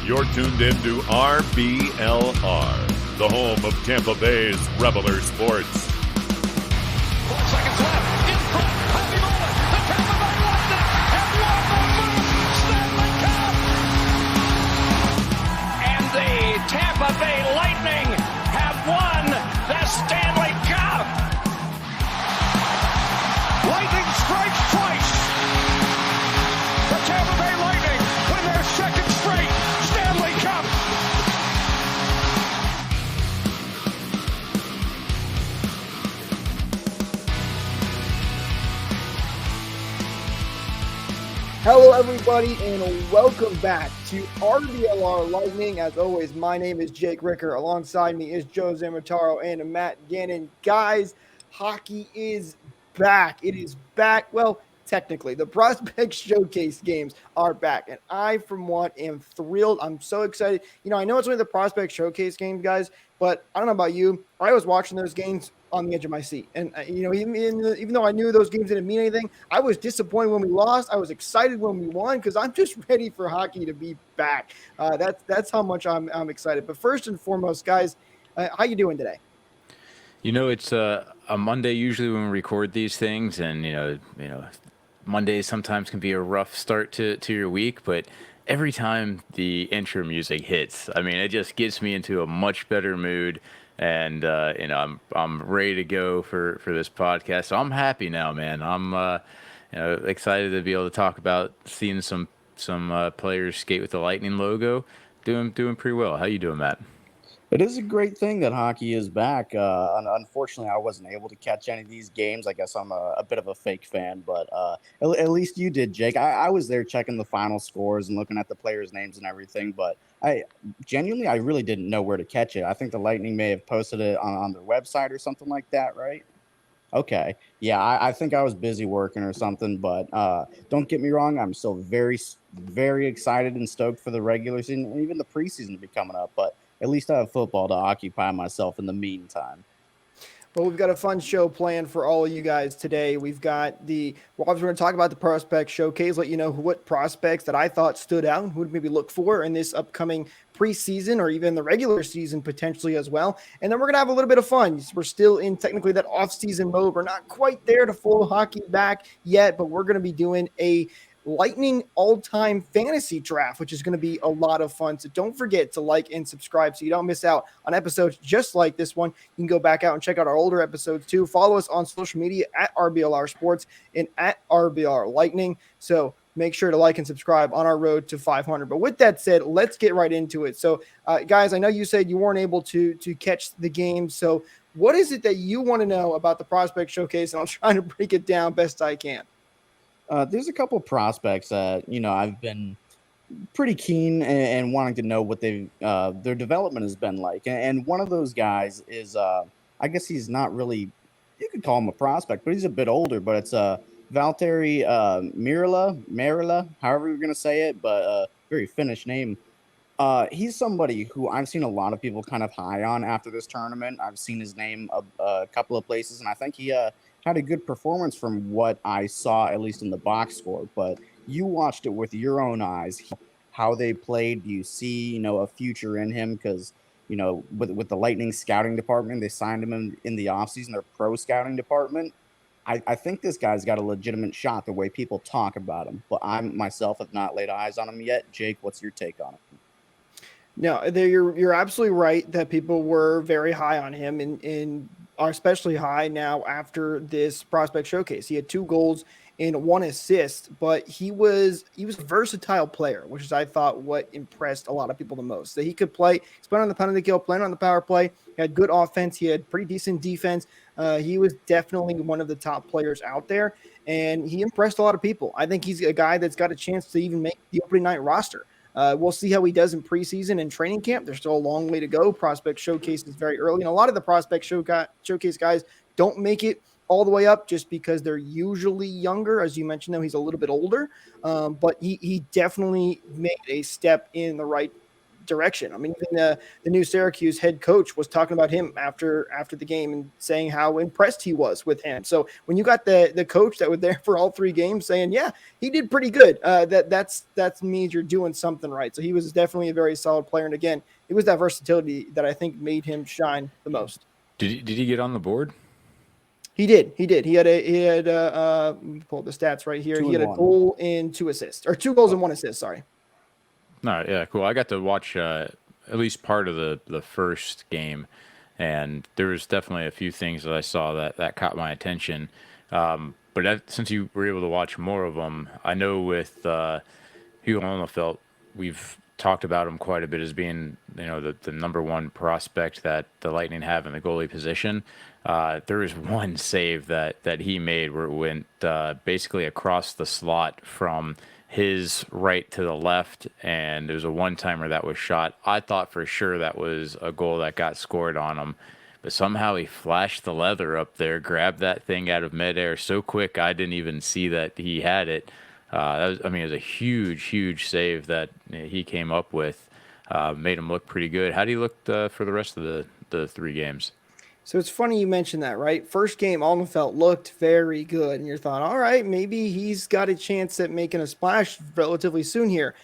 You're tuned in to RBLR, the home of Tampa Bay's Reveler Sports. 4 seconds left. In front. Happy moment. The Tampa Bay Lightning have won the first Stanley Cup. And the Tampa Bay Lightning have won the Stanley Cup. Lightning strikes twice. The Tampa Bay Lightning win their second straight Stanley Cup. Hello, everybody, and welcome back to RBLR Lightning. As always, my name is Jake Ricker. Alongside me is Joe Zamataro and Matt Gannon. Guys, hockey is back. It is back. Well, technically, the Prospect Showcase games are back, and I, for one, am thrilled. I'm so excited. You know, I know it's only the Prospect Showcase games, guys, but I don't know about you. I was watching those games on the edge of my seat. And, you know, even though I knew those games didn't mean anything, I was disappointed when we lost. I was excited when we won because I'm just ready for hockey to be back. That's how much I'm excited. But first and foremost, guys, how you doing today? You know, it's a Monday usually when we record these things, and you know, Mondays sometimes can be a rough start to your week, but every time the intro music hits, I mean, it just gets me into a much better mood. And you know, I'm ready to go for this podcast. So I'm happy now, man. I'm you know, excited to be able to talk about seeing some players skate with the Lightning logo. Doing pretty well. How you doing, Matt? It is a great thing that hockey is back. Unfortunately, I wasn't able to catch any of these games. I guess I'm a bit of a fake fan, but at least you did, Jake. I was there checking the final scores and looking at the players' names and everything, but I really didn't know where to catch it. I think the Lightning may have posted it on their website or something like that, right? Okay. Yeah, I think I was busy working or something, but don't get me wrong. I'm still very, very excited and stoked for the regular season and even the preseason to be coming up, but at least I have football to occupy myself in the meantime. Well, we've got a fun show planned for all of you guys today. We're obviously going to talk about the Prospect Showcase, let you know what prospects that I thought stood out and who to maybe look for in this upcoming preseason or even the regular season potentially as well. And then we're going to have a little bit of fun. We're still in technically that off-season mode. We're not quite there to full hockey back yet, but we're going to be doing a Lightning all-time fantasy draft, which is going to be a lot of fun. So don't forget to like and subscribe so you don't miss out on episodes just like this one. You can go back out and check out our older episodes too. Follow us on social media at RBLR Sports and at RBLR Lightning. So make sure to like and subscribe on our road to 500. But with that said, let's get right into it. So guys, I know you said you weren't able to catch the game. So what is it that you want to know about the Prospect Showcase? And I'll try to break it down best I can. There's a couple prospects that, you know, I've been pretty keen and wanting to know what their development has been like. And one of those guys is, I guess he's not really, you could call him a prospect, but he's a bit older, but it's Valtteri Merila, however you're going to say it, but very Finnish name. He's somebody who I've seen a lot of people kind of high on after this tournament. I've seen his name a couple of places, and I think he had a good performance from what I saw, at least in the box score. But you watched it with your own eyes. How they played, do you see, you know, a future in him? Because, you know, with the Lightning scouting department, they signed him in the offseason, their pro scouting department. I think this guy's got a legitimate shot the way people talk about him. But I myself have not laid eyes on him yet. Jake, what's your take on it? No, you're absolutely right that people were very high on him and are especially high now after this Prospect Showcase. He had 2 goals and 1 assist, but he was a versatile player, which is I thought what impressed a lot of people the most. That he could play, he's playing on the penalty kill, playing on the power play. He had good offense. He had pretty decent defense. He was definitely one of the top players out there, and he impressed a lot of people. I think he's a guy that's got a chance to even make the opening night roster. We'll see how he does in preseason and training camp. There's still a long way to go. Prospect Showcase is very early, and a lot of the Prospect Showcase guys don't make it all the way up just because they're usually younger. As you mentioned, though, he's a little bit older, but he definitely made a step in the right direction. I mean, even the new Syracuse head coach was talking about him after the game and saying how impressed he was with him. So when you got the coach that was there for all 3 games saying, yeah, he did pretty good, that means you're doing something right. So he was definitely a very solid player. And again, it was that versatility that I think made him shine the most. Did he get on the board? He did. He had let me pull up the stats right here. 2 He and had a 1. goal and 2 assists, or 2 goals and 1 assist. Sorry. No, yeah, cool. I got to watch at least part of the first game, and there was definitely a few things that I saw that caught my attention. Since you were able to watch more of them, I know with Hugo Alnefelt, we've talked about him quite a bit as being, the number one prospect that the Lightning have in the goalie position. There was one save that he made where it went basically across the slot from his right to the left, and there was a one-timer that was shot. I thought for sure that was a goal that got scored on him, but somehow he flashed the leather up there, grabbed that thing out of midair so quick I didn't even see that he had it. It was a huge, huge save that he came up with. Made him look pretty good. How do you look for the rest of the 3 games? So it's funny you mentioned that, right? First game, Alnefelt looked very good, and you thought, all right, maybe he's got a chance at making a splash relatively soon here.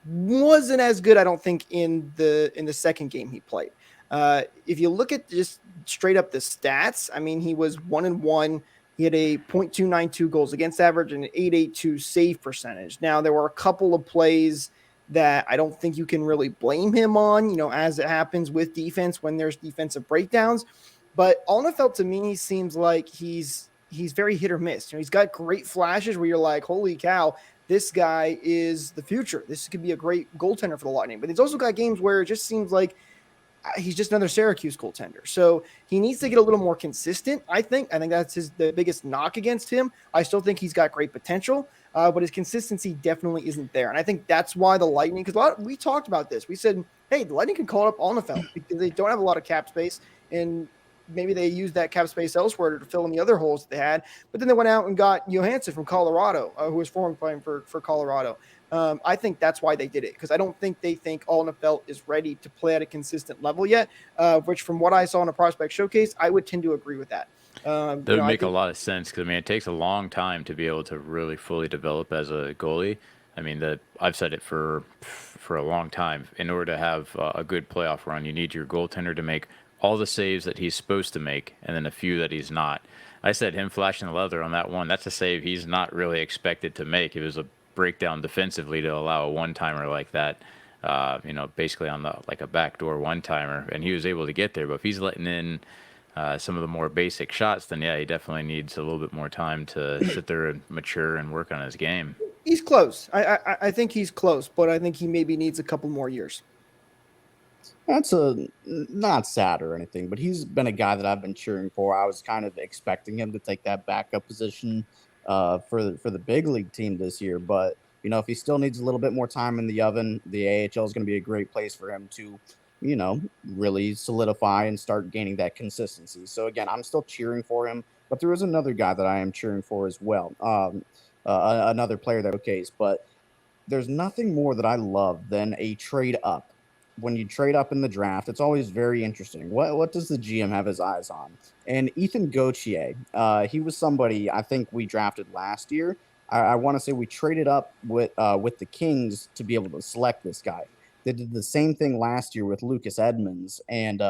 Wasn't as good, I don't think, in the second game he played. If you look at just straight up the stats, I mean, he was 1-1. He had a .292 goals against average and an .882 save percentage. Now, there were a couple of plays that I don't think you can really blame him on, as it happens with defense when there's defensive breakdowns. But Alnefelt to me seems like he's very hit or miss. He's got great flashes where you're like, holy cow, this guy is the future. This could be a great goaltender for the Lightning. But he's also got games where it just seems like he's just another Syracuse goaltender. So he needs to get a little more consistent, I think. I think that's the biggest knock against him. I still think he's got great potential, but his consistency definitely isn't there. And I think that's why the Lightning, because we talked about this. We said, hey, the Lightning can call up Alnefelt because they don't have a lot of cap space, and maybe they used that cap space elsewhere to fill in the other holes that they had. But then they went out and got Johansson from Colorado, who was formerly playing for Colorado. I think that's why they did it, because I don't think they think Alnefelt is ready to play at a consistent level yet, which from what I saw in a prospect showcase, I would tend to agree with that. That would make a lot of sense because, it takes a long time to be able to really fully develop as a goalie. I've said it for a long time. In order to have a good playoff run, you need your goaltender to make all the saves that he's supposed to make and then a few that he's not. I said him flashing the leather on that one, that's a save he's not really expected to make. It was a breakdown defensively to allow a one-timer like that, basically on a backdoor one-timer, and he was able to get there. But if he's letting in some of the more basic shots, then yeah, he definitely needs a little bit more time to sit there and mature and work on his game. He's close. I think he's close, but I think he maybe needs a couple more years. That's not sad or anything, but he's been a guy that I've been cheering for. I was kind of expecting him to take that backup position for the big league team this year. But, if he still needs a little bit more time in the oven, the AHL is going to be a great place for him to, really solidify and start gaining that consistency. So, again, I'm still cheering for him. But there is another guy that I am cheering for as well, another player that showcased. But there's nothing more that I love than a trade up. When you trade up in the draft, it's always very interesting. What does the GM have his eyes on? And Ethan Gauthier, he was somebody I think we drafted last year. I want to say we traded up with the Kings to be able to select this guy. They did the same thing last year with Lucas Edmonds and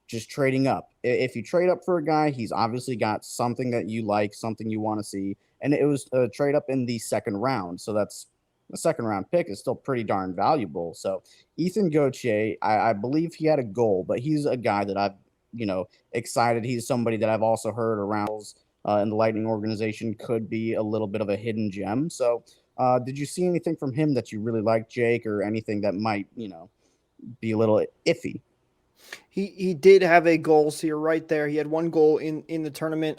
just trading up. If you trade up for a guy, he's obviously got something that you like, something you want to see. And it was a trade up in the second round. So that's a second round pick is still pretty darn valuable. So Ethan Gauthier, I believe he had a goal, but he's a guy that I've, excited. He's somebody that I've also heard around in the Lightning organization could be a little bit of a hidden gem. So did you see anything from him that you really liked, Jake, or anything that might, be a little iffy? He did have a goal, so you're right there. He had one goal in the tournament.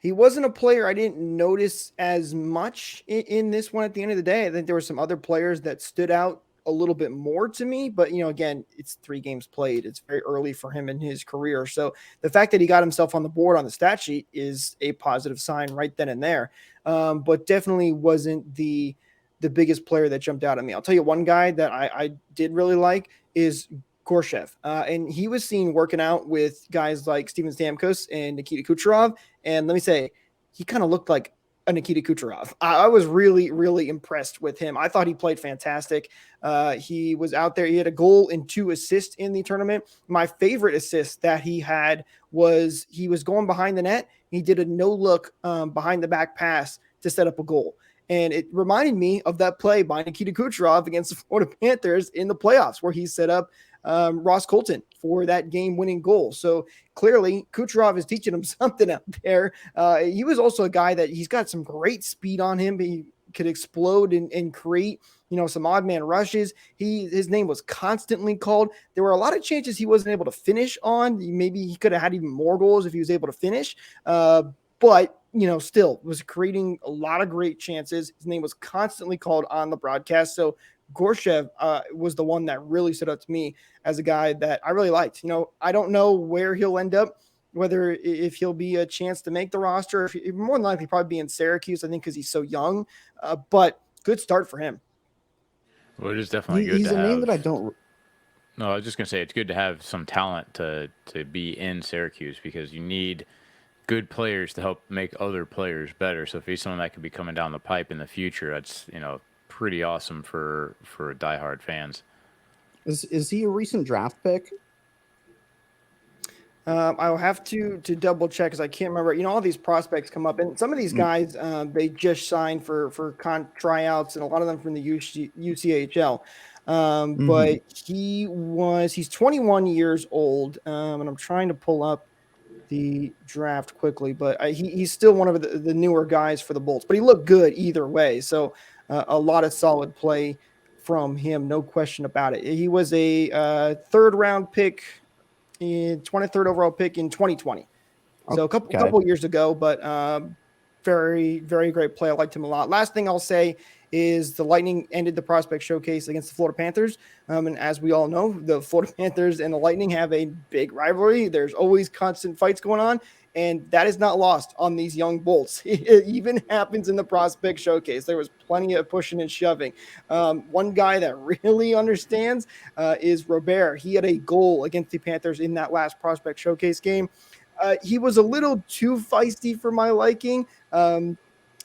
He wasn't a player I didn't notice as much in this one at the end of the day. I think there were some other players that stood out a little bit more to me, but again, it's 3 games played. It's very early for him in his career. So the fact that he got himself on the board on the stat sheet is a positive sign right then and there. But definitely wasn't the the biggest player that jumped out at me. I'll tell you one guy that I did really like is Gorshev. And he was seen working out with guys like Steven Stamkos and Nikita Kucherov. And let me say, he kind of looked like a Nikita Kucherov. I was really, really impressed with him. I thought he played fantastic. He was out there. He had a goal and 2 assists in the tournament. My favorite assist that he had was he was going behind the net. He did a no-look behind the back pass to set up a goal. And it reminded me of that play by Nikita Kucherov against the Florida Panthers in the playoffs where he set up Ross Colton for that game-winning goal. So clearly, Kucherov is teaching him something out there. He was also a guy that he's got some great speed on him. He could explode and create, some odd man rushes. His name was constantly called. There were a lot of chances he wasn't able to finish on. Maybe he could have had even more goals if he was able to finish. But still was creating a lot of great chances. His name was constantly called on the broadcast. So Gorshev was the one that really stood out to me as a guy that I really liked. I don't know where he'll end up, whether if he'll be a chance to make the roster. More than likely probably be in Syracuse, I think, because he's so young. But good start for him. Well, it is definitely good He's to a have. name that I don't. No, I was just gonna say it's good to have some talent to be in Syracuse because you need good players to help make other players better. So if he's someone that could be coming down the pipe in the future, that's pretty awesome for diehard fans. Is he a recent draft pick? I'll have to double check because I can't remember. All these prospects come up, and some of these guys they just signed for tryouts, and a lot of them from the UCHL. But he's 21 years old, and I'm trying to pull up the draft quickly, but he's still one of the newer guys for the Bolts. But he looked good either way, so a lot of solid play from him, no question about it. He was a third round pick. 23rd overall pick in 2020. So a couple years ago, but very, very great play. I liked him a lot. Last thing I'll say is the Lightning ended the prospect showcase against the Florida Panthers. And as we all know, the Florida Panthers and the Lightning have a big rivalry. There's always constant fights going on. And that is not lost on these young Bolts. It even happens in the prospect showcase. There was plenty of pushing and shoving. One guy that really understands is Robert. He had a goal against the Panthers in that last prospect showcase game. He was a little too feisty for my liking.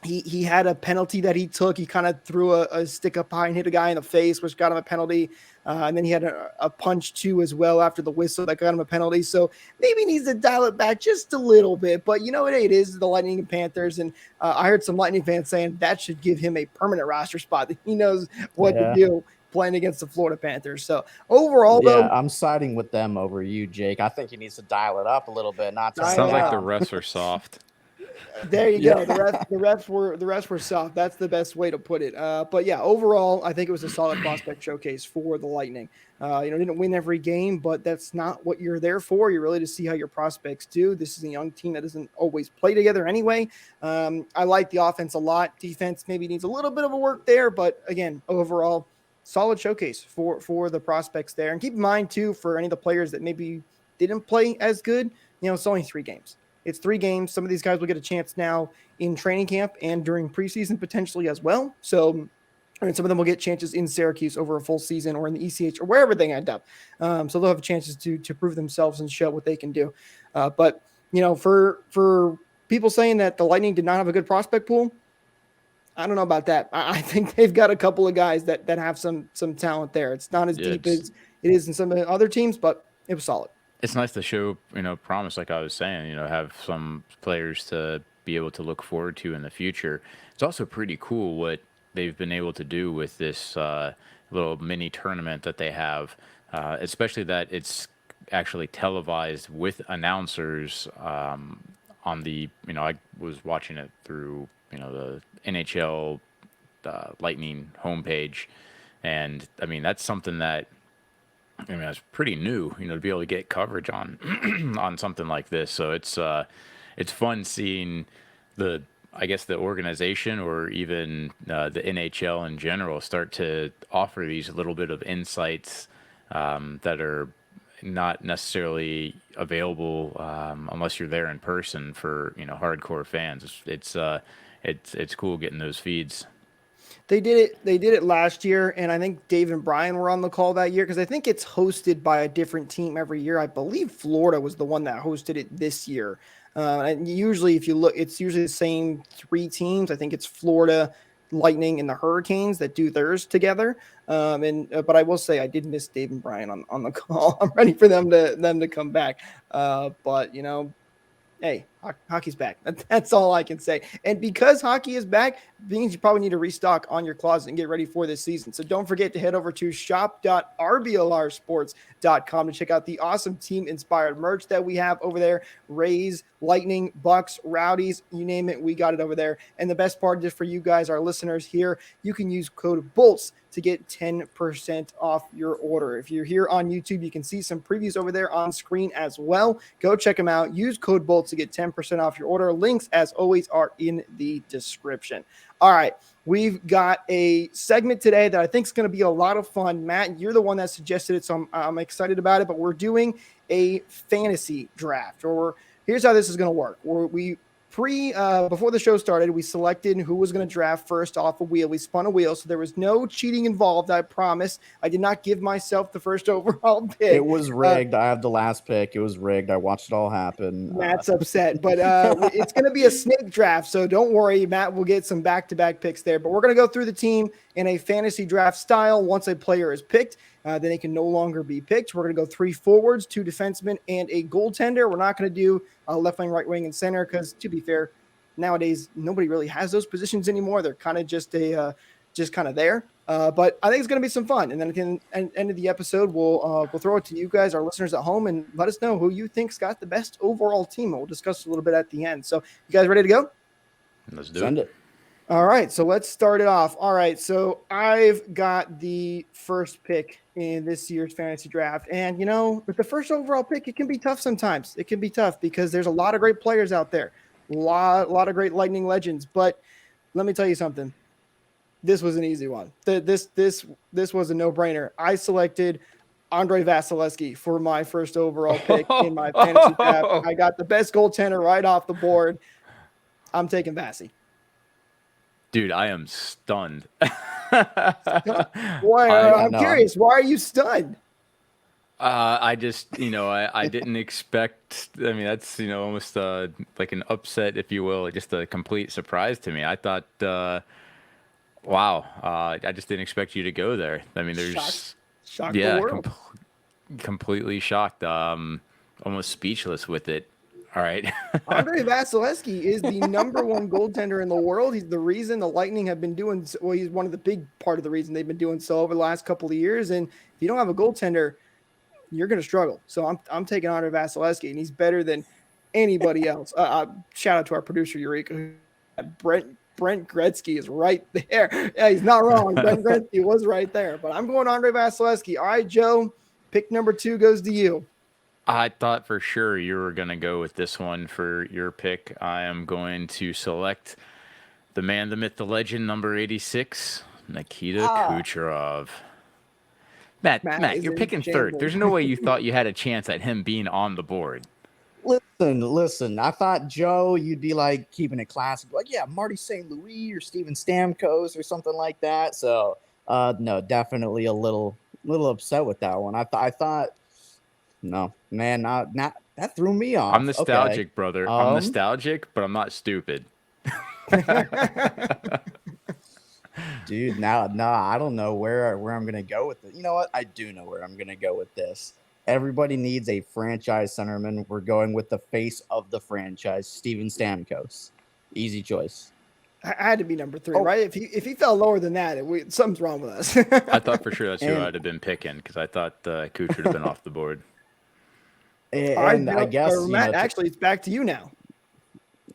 He had a penalty that he took. He kind of threw a stick up high and hit a guy in the face, which got him a penalty. And then he had a punch too as well after the whistle that got him a penalty. So maybe he needs to dial it back just a little bit. But it is the Lightning and Panthers. And I heard some Lightning fans saying that should give him a permanent roster spot. That he knows what to do playing against the Florida Panthers. So overall, though, I'm siding with them over you, Jake. I think he needs to dial it up a little bit. Sounds like the refs are soft. There you go. The refs were soft. That's the best way to put it. But yeah, overall, I think it was a solid prospect showcase for the Lightning. Didn't win every game, but that's not what you're there for. You're really to see how your prospects do. This is a young team that doesn't always play together anyway. I like the offense a lot. Defense maybe needs a little bit of a work there, but again, overall, solid showcase for the prospects there. And keep in mind too, for any of the players that maybe didn't play as good, it's only 3 games. It's 3 games. Some of these guys will get a chance now in training camp and during preseason potentially as well. So, some of them will get chances in Syracuse over a full season or in the ECH or wherever they end up. So they'll have chances to prove themselves and show what they can do. But for people saying that the Lightning did not have a good prospect pool, I don't know about that. I think they've got a couple of guys that have some talent there. It's not as deep as it is in some of the other teams, but it was solid. It's nice to show, promise, like I was saying, have some players to be able to look forward to in the future. It's also pretty cool what they've been able to do with this little mini tournament that they have, especially that it's actually televised with announcers on the, I was watching it through, the NHL Lightning homepage. And, that's something that, it's pretty new, to be able to get coverage on on something like this. So it's fun seeing the organization or even the NHL in general start to offer these little bit of insights that are not necessarily available unless you're there in person for hardcore fans. It's cool getting those feeds. They did it. They did it last year, and I think Dave and Brian were on the call that year because I think it's hosted by a different team every year. I believe Florida was the one that hosted it this year. And usually, if you look, it's usually the same three teams. I think it's Florida, Lightning, and the Hurricanes that do theirs together. But I will say I did miss Dave and Brian on the call. I'm ready for them to come back. But hey, hockey's back. That's all I can say. And because hockey is back, means you probably need to restock on your closet and get ready for this season. So don't forget to head over to shop.rblrsports.com to check out the awesome team-inspired merch that we have over there. Rays, Lightning, Bucks, Rowdies, you name it, we got it over there. And the best part, just for you guys, our listeners here, you can use code BOLTS to get 10% off your order. If you're here on YouTube, you can see some previews over there on screen as well. Go check them out. Use code BOLTS to get 10% off your order. Links, as always, are in the description. All right, we've got a segment today that I think is going to be a lot of fun. Matt, you're the one that suggested it, so I'm excited about it, but we're doing a fantasy draft. Or here's how this is going to work. Before the show started, we selected who was going to draft first off a wheel. We spun a wheel, so there was no cheating involved. I promise. I did not give myself the first overall pick. It was rigged. I have the last pick. It was rigged. I watched it all happen. Matt's upset, but it's going to be a snake draft, so don't worry. Matt will get some back-to-back picks there, but we're going to go through the team in a fantasy draft style. Once a player is picked, then they can no longer be picked. We're going to go 3 forwards, 2 defensemen, and a goaltender. We're not going to do left wing, right wing, and center because, to be fair, nowadays nobody really has those positions anymore. They're kind of just there. But I think it's going to be some fun. And then at the end of the episode, we'll throw it to you guys, our listeners at home, and let us know who you think's got the best overall team. We'll discuss a little bit at the end. So, you guys ready to go? Let's do Send it. it. All right, so let's start it off. All right, so I've got the first pick in this year's fantasy draft. And, with the first overall pick, it can be tough sometimes. It can be tough because there's a lot of great players out there, a lot of great Lightning legends. But let me tell you something. This was an easy one. This was a no-brainer. I selected Andrei Vasilevsky for my first overall pick in my fantasy draft. I got the best goaltender right off the board. I'm taking Vasi. Dude, I am stunned. I'm curious. Why are you stunned? I just, I didn't expect. I mean, that's, almost like an upset, if you will, just a complete surprise to me. I thought, wow, I just didn't expect you to go there. I mean, there's, shocked the world. Completely shocked. Almost speechless with it. All right. Andrei Vasilevsky is the number one goaltender in the world. He's the reason the Lightning have been doing well. He's one of the big part of the reason they've been doing so over the last couple of years. And if you don't have a goaltender, you're going to struggle. So I'm taking Andrei Vasilevsky, and he's better than anybody else. Shout out to our producer Eureka. Brent Gretzky is right there. Yeah, he's not wrong. Brent Gretzky was right there. But I'm going Andrei Vasilevsky. All right, Joe. Pick number 2 goes to you. I thought for sure you were going to go with this one for your pick. I am going to select the man, the myth, the legend, number 86, Nikita Kucherov. Matt, you're picking third. There's no way you thought you had a chance at him being on the board. Listen. I thought, Joe, you'd be like keeping it classic. Like, yeah, Marty St. Louis or Steven Stamkos or something like that. So, no, definitely a little upset with that one. I thought. No, man, not that threw me off. I'm nostalgic, brother. I'm nostalgic, but I'm not stupid. Dude, now I don't know where I'm gonna go with it. You know what? I do know where I'm gonna go with this. Everybody needs a franchise centerman. We're going with the face of the franchise, Steven Stamkos. Easy choice. I had to be number 3, right? If he fell lower than that, something's wrong with us. I thought for sure that's who I'd have been picking because I thought Kuch would have been off the board. And I guess Matt, actually, it's back to you now.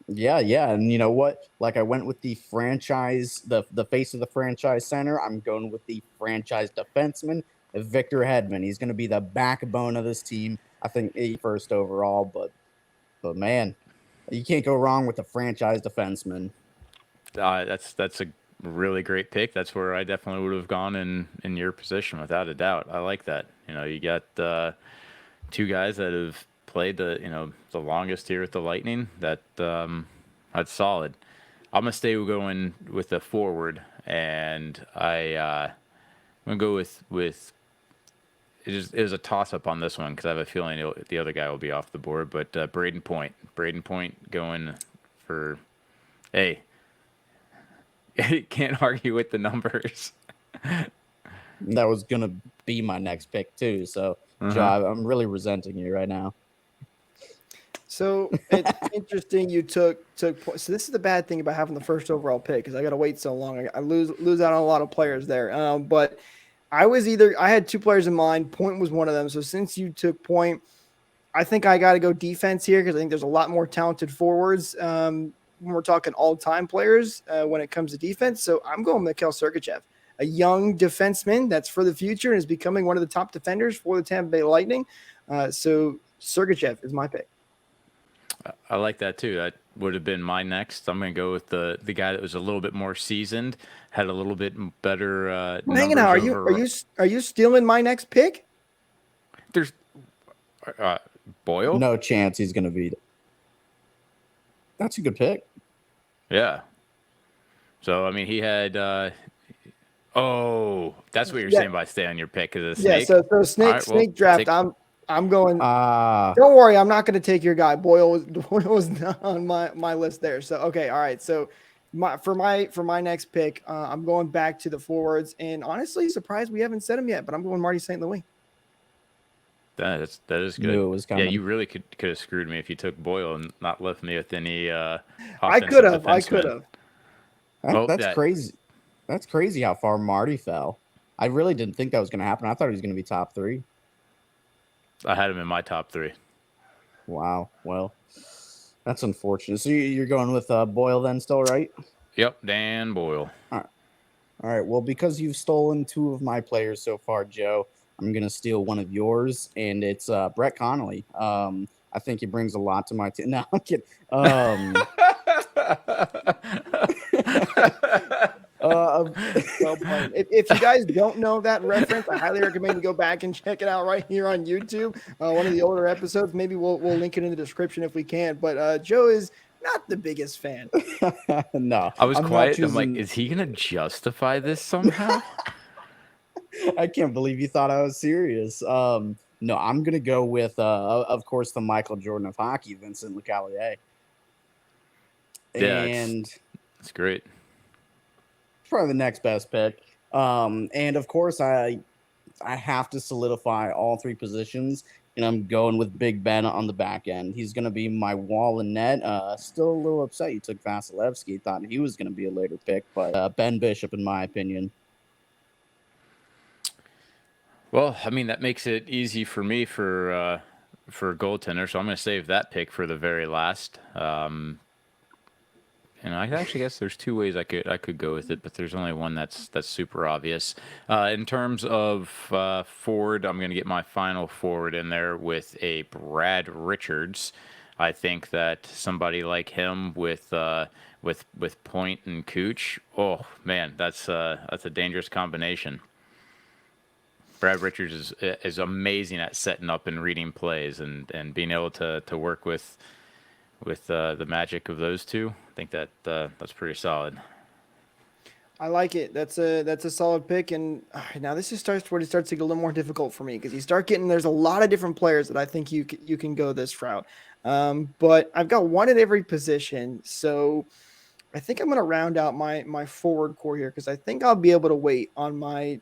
Yeah, and you know what? Like I went with the franchise, the face of the franchise center. I'm going with the franchise defenseman, Victor Hedman. He's going to be the backbone of this team. I think first overall, but man, you can't go wrong with the franchise defenseman. That's a really great pick. That's where I definitely would have gone in your position without a doubt. I like that. You got 2 guys that have played the longest here at the Lightning. That's solid. I'm gonna stay going with the forward, and I'm gonna go with. It was a toss up on this one because I have a feeling the other guy will be off the board. But Braden Point going for. Hey, can't argue with the numbers. That was gonna be my next pick too. So, Joe, I'm really resenting you right now. So it's interesting you took. So this is the bad thing about having the first overall pick because I got to wait so long. I lose out on a lot of players there. But I had two players in mind. Point was one of them. So since you took Point, I think I got to go defense here because I think there's a lot more talented forwards when we're talking all-time players when it comes to defense. So I'm going Mikhail Sergachev, a young defenseman that's for the future and is becoming one of the top defenders for the Tampa Bay Lightning. So Sergachev is my pick. I like that too. That would have been my next. I'm going to go with the guy that was a little bit more seasoned, had a little bit better. Hanging out. Are you stealing my next pick? There's Boyle. No chance he's going to beat it. That's a good pick. Yeah. So I mean, he had. Oh, that's what you're saying by stay on your pick as a snake. Yeah. So snake draft. I'm going. Don't worry, I'm not going to take your guy. Boyle was not on my list there. So okay, all right. So for my next pick, I'm going back to the forwards, and honestly, surprised we haven't said him yet. But I'm going Marty St. Louis. That is good. Knew it was coming. Yeah, you really could have screwed me if you took Boyle and not left me with any. I could have. That's crazy. That's crazy how far Marty fell. I really didn't think that was going to happen. I thought he was going to be top 3. I had him in my top 3. Wow. Well, that's unfortunate. So you're going with Boyle then still, right? Yep, Dan Boyle. All right. Well, because you've stolen 2 of my players so far, Joe, I'm going to steal one of yours, and it's Brett Connolly. I think he brings a lot to my team. No, I'm kidding. If you guys don't know that reference, I highly recommend you go back and check it out right here on YouTube. One of the older episodes. Maybe we'll link it in the description if we can. But Joe is not the biggest fan. No, I was quiet. I'm like, is he gonna justify this somehow? I can't believe you thought I was serious. No, I'm gonna go with, of course, the Michael Jordan of hockey, Vincent Lecavalier. Yeah, and it's great. Probably the next best pick. And of course, I have to solidify all 3 positions, and I'm going with Big Ben on the back end. He's going to be my wall and net. Still a little upset you took Vasilevsky. Thought he was going to be a later pick, but Ben Bishop, in my opinion. Well, I mean, that makes it easy for me for goaltender, so I'm going to save that pick for the very last. And I actually guess there's 2 ways I could go with it, but there's only one that's super obvious. In terms of forward, I'm going to get my final forward in there with a Brad Richards. I think that somebody like him with Point and Cooch, oh man, that's a dangerous combination. Brad Richards is amazing at setting up and reading plays and being able to work with the magic of those 2. I think that's pretty solid. I like it. That's a solid pick. And now this starts to get a little more difficult for me because there's a lot of different players that I think you can go this route. But I've got one at every position, so I think I'm going to round out my forward core here because I think I'll be able to wait on my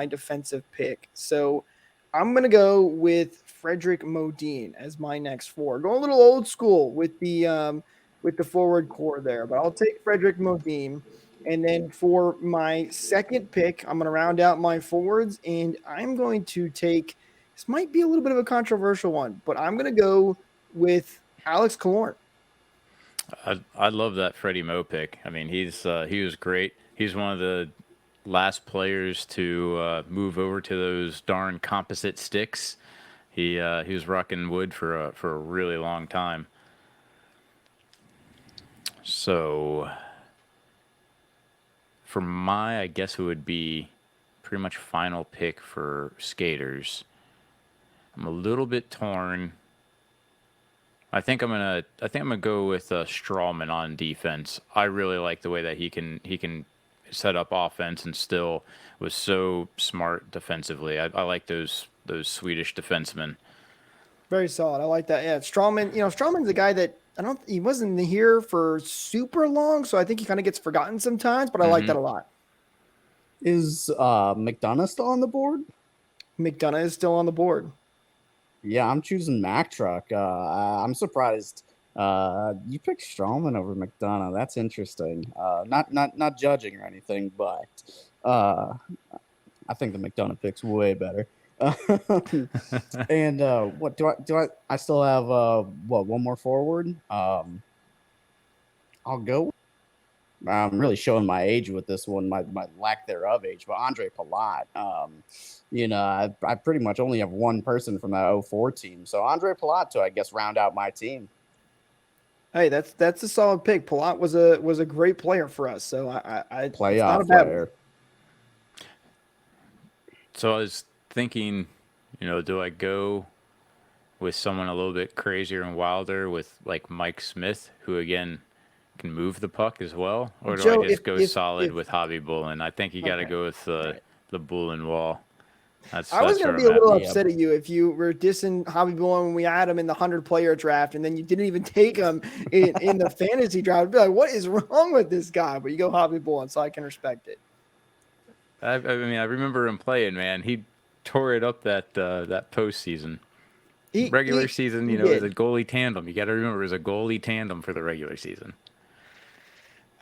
defensive pick. So I'm going to go with Frederick Modin as my next forward. Go a little old school with the forward core there, but I'll take Frederick Modin. And then for my second pick, I'm going to round out my forwards, and I'm going to take – this might be a little bit of a controversial one, but I'm going to go with Alex Killorn. I love that Freddie Mo pick. I mean, he was great. He's one of the last players to move over to those darn composite sticks. He was rocking wood for a really long time. So for I guess it would be pretty much final pick for skaters. I'm a little bit torn. I think I'm gonna go with Strawman on defense. I really like the way that he can set up offense and still was so smart defensively. I like those Swedish defensemen. Very solid. I like that. Yeah, Strawman. Strawman's a guy that he wasn't here for super long, so I think he kind of gets forgotten sometimes. But I like that a lot. Is McDonough still on the board? McDonough is still on the board. Yeah, I'm choosing Mack Truck. I'm surprised you picked Strawman over McDonough. That's interesting. Not judging or anything, but I think the McDonough pick's way better. And what do I still have one more forward? I'll go. I'm really showing my age with this one, my lack thereof age, but Andre Palat. I pretty much only have one person from that 04 team. So Andre Palat to, I guess, round out my team. Hey, that's a solid pick. Palat was a great player for us. So I playoff player. So I was thinking, do I go with someone a little bit crazier and wilder with like Mike Smith, who again can move the puck as well, or do Joe, I just go solid with Hobby Bullen? I think you got to go with the Bullen wall. I was going to be a little upset at you if you were dissing Hobby Bullen when we had him in the 100-player draft, and then you didn't even take him in the fantasy draft. I'd be like, what is wrong with this guy? But you go Hobby Bullen, so I can respect it. I remember him playing, man. He tore it up that postseason. Regular season, it was a goalie tandem. You got to remember, it was a goalie tandem for the regular season.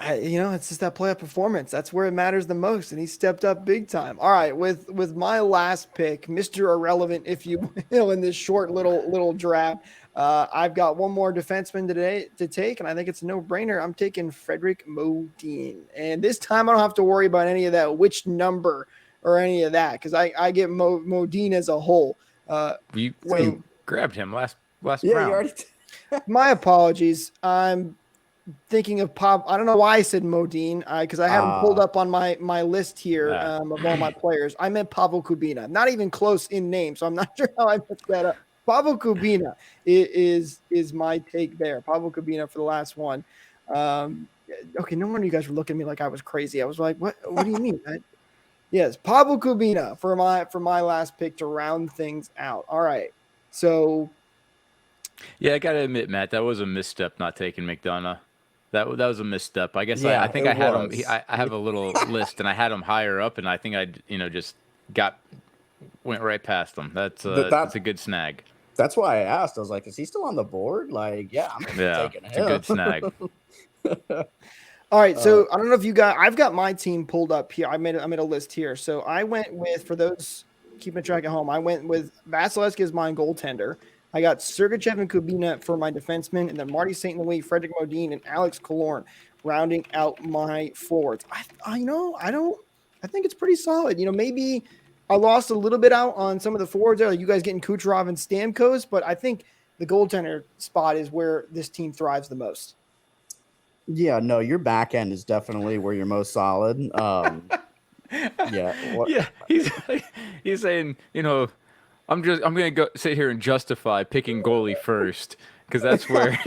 It's just that playoff performance. That's where it matters the most, and he stepped up big time. All right, with my last pick, Mr. Irrelevant, if you will, in this short little draft, I've got one more defenseman today to take, and I think it's a no-brainer. I'm taking Frederick Modin, and this time I don't have to worry about any of that, which number or any of that, because I get Modin as a whole. You grabbed him last round. You already. My apologies. I'm thinking of I don't know why I said Modin, because I have him pulled up on my list here of all my players. I meant Pavel Kubina, not even close in name, so I'm not sure how I messed that up. Pavel Kubina is my take there. Pavel Kubina for the last one. Okay, no wonder you guys were looking at me like I was crazy. I was like, what do you mean? Yes, Pavel Kubina for my last pick to round things out. All right, so yeah, I gotta admit, Matt, that was a misstep not taking McDonough. That was a misstep. I guess I think I had him. I have a little list, and I had him higher up, and I think I just went right past him. That's a good snag. That's why I asked. I was like, is he still on the board? Like, yeah, I'm taking him. It's a good snag. All right, so I don't know if you got. I've got my team pulled up here. I made a list here. So I went with, for those keeping track at home, I went with Vasilevsky as my goaltender. I got Sergachev and Kubina for my defensemen, and then Marty St. Louis, Frederick Modin, and Alex Killorn rounding out my forwards. I think it's pretty solid. Maybe I lost a little bit out on some of the forwards there, like you guys getting Kucherov and Stamkos, but I think the goaltender spot is where this team thrives the most. Yeah, no, your back end is definitely where you're most solid. Yeah, he's saying, I'm gonna go sit here and justify picking goalie first because that's where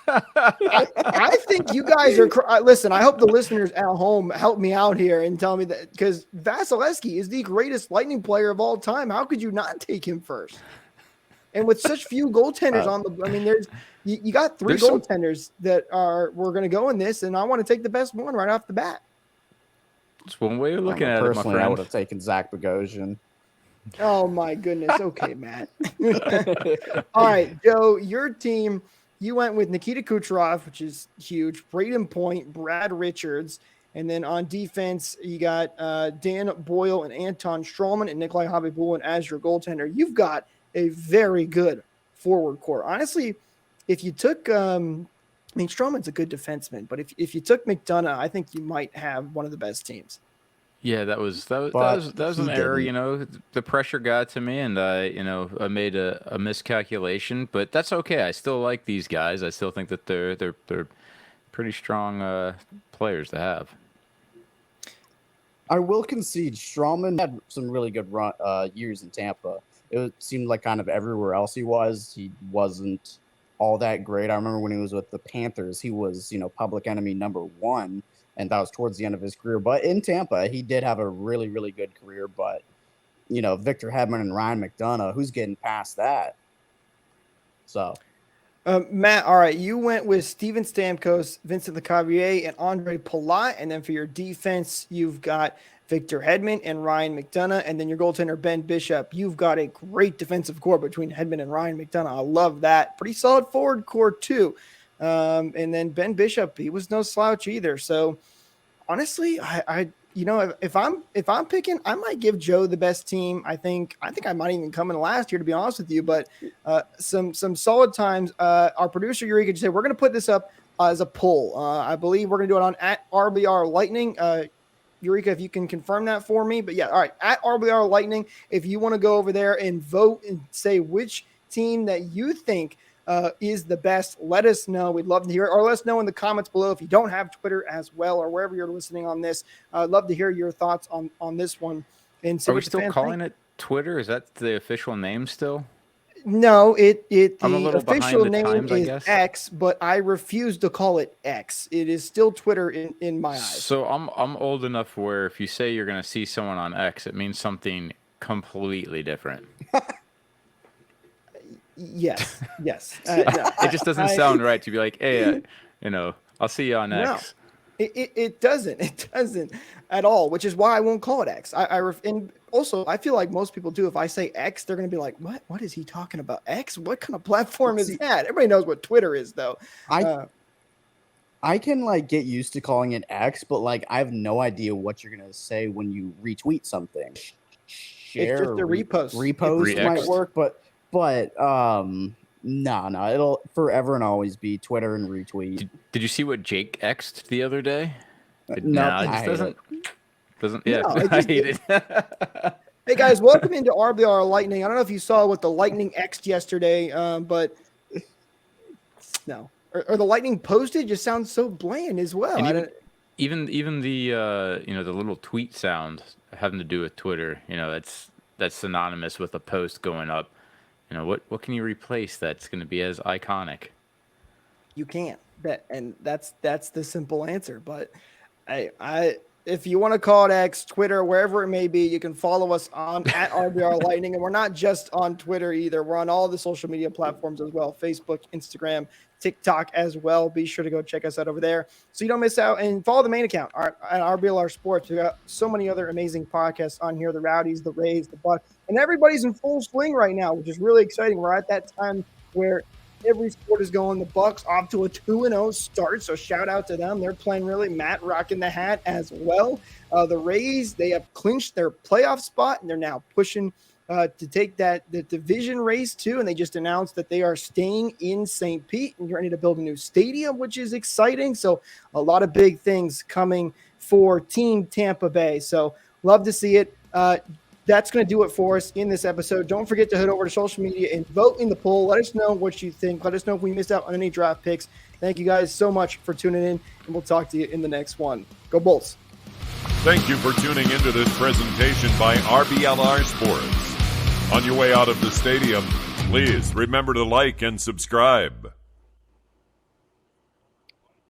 I think you guys are. Listen, I hope the listeners at home help me out here and tell me that, because Vasilevsky is the greatest Lightning player of all time. How could you not take him first? And with such few goaltenders you got three goaltenders that we're going to go in this, and I want to take the best one right off the bat. It's one way of looking at it, my friend. I would have taken Zach Bogosian. Oh my goodness. Okay, Matt. All right, Joe, your team, you went with Nikita Kucherov, which is huge, Braden Point, Brad Richards, and then on defense, you got Dan Boyle and Anton Strawman and Nikolai Khabibulin as your goaltender. You've got a very good forward core. Honestly, if you took Strawman's a good defenseman, but if you took McDonough, I think you might have one of the best teams. Yeah, that was an error. The pressure got to me, and I made a miscalculation. But that's okay. I still like these guys. I still think that they're pretty strong players to have. I will concede Strawman had some really good years in Tampa. It seemed like kind of everywhere else he wasn't all that great. I remember when he was with the Panthers, he was public enemy number one. and that was towards the end of his career. But in Tampa, he did have a really, really good career. But, Victor Hedman and Ryan McDonough, who's getting past that? So, Matt, all right, you went with Steven Stamkos, Vincent Lecavalier, and Andre Palat, and then for your defense, you've got Victor Hedman and Ryan McDonough, and then your goaltender, Ben Bishop. You've got a great defensive core between Hedman and Ryan McDonough. I love that. Pretty solid forward core, too. And then Ben Bishop, he was no slouch either. So, honestly, if I'm picking, I might give Joe the best team. I think I might even come in last year, to be honest with you. But some solid times. Our producer Eureka just said we're going to put this up as a poll. I believe we're going to do it on at RBLR Lightning. Eureka, if you can confirm that for me. But yeah, all right, at RBLR Lightning. If you want to go over there and vote and say which team that you think is the best, let us know. We'd love to hear it, or let us know in the comments below if you don't have Twitter as well, or wherever you're listening on this. I'd love to hear your thoughts on this one. And are we still calling it Twitter? Is that the official name still? No, the official the name times, is X, but I refuse to call it X. It is still Twitter in my eyes. So I'm old enough where if you say you're going to see someone on X, it means something completely different. Yes. No, it just doesn't sound right to be like, hey, I'll see you on X. It doesn't. It doesn't at all, which is why I won't call it X. And also, I feel like most people do. If I say X, they're going to be like, what? What is he talking about? X? What kind of platform is that? Everybody knows what Twitter is, though. I can get used to calling it X, but I have no idea what you're going to say when you retweet something. Share, it's just a repost. Repost might work, but no, it'll forever and always be Twitter and retweet. Did you see what Jake X'd the other day? No, it just doesn't. Yeah, no, I hate it. Hey guys, welcome into RBLR Lightning. I don't know if you saw what the Lightning X'd yesterday, but no, or the Lightning posted just sounds so bland as well. And even the the little tweet sound having to do with Twitter, that's synonymous with a post going up. What can you replace that's going to be as iconic? You can't. That's the simple answer. But I if you want to call it X, Twitter, wherever it may be, you can follow us on at RBR Lightning. And we're not just on Twitter either. We're on all the social media platforms as well. Facebook, Instagram, TikTok as well. Be sure to go check us out over there so you don't miss out. And follow the main account at RBLR Sports. We got so many other amazing podcasts on here. The Rowdies, the Rays, the Bucks. And everybody's in full swing right now, which is really exciting. We're at that time where every sport is going. The Bucks off to a 2-0 start, so shout out to them. They're playing really. Matt rocking the hat as well. The Rays, they have clinched their playoff spot, and they're now pushing to take the division race too. And they just announced that they are staying in St. Pete and ready to build a new stadium, which is exciting. So a lot of big things coming for Team Tampa Bay. So love to see it. That's going to do it for us in this episode. Don't forget to head over to social media and vote in the poll. Let us know what you think. Let us know if we missed out on any draft picks. Thank you guys so much for tuning in, and we'll talk to you in the next one. Go Bolts. Thank you for tuning into this presentation by RBLR Sports. On your way out of the stadium, please remember to like and subscribe.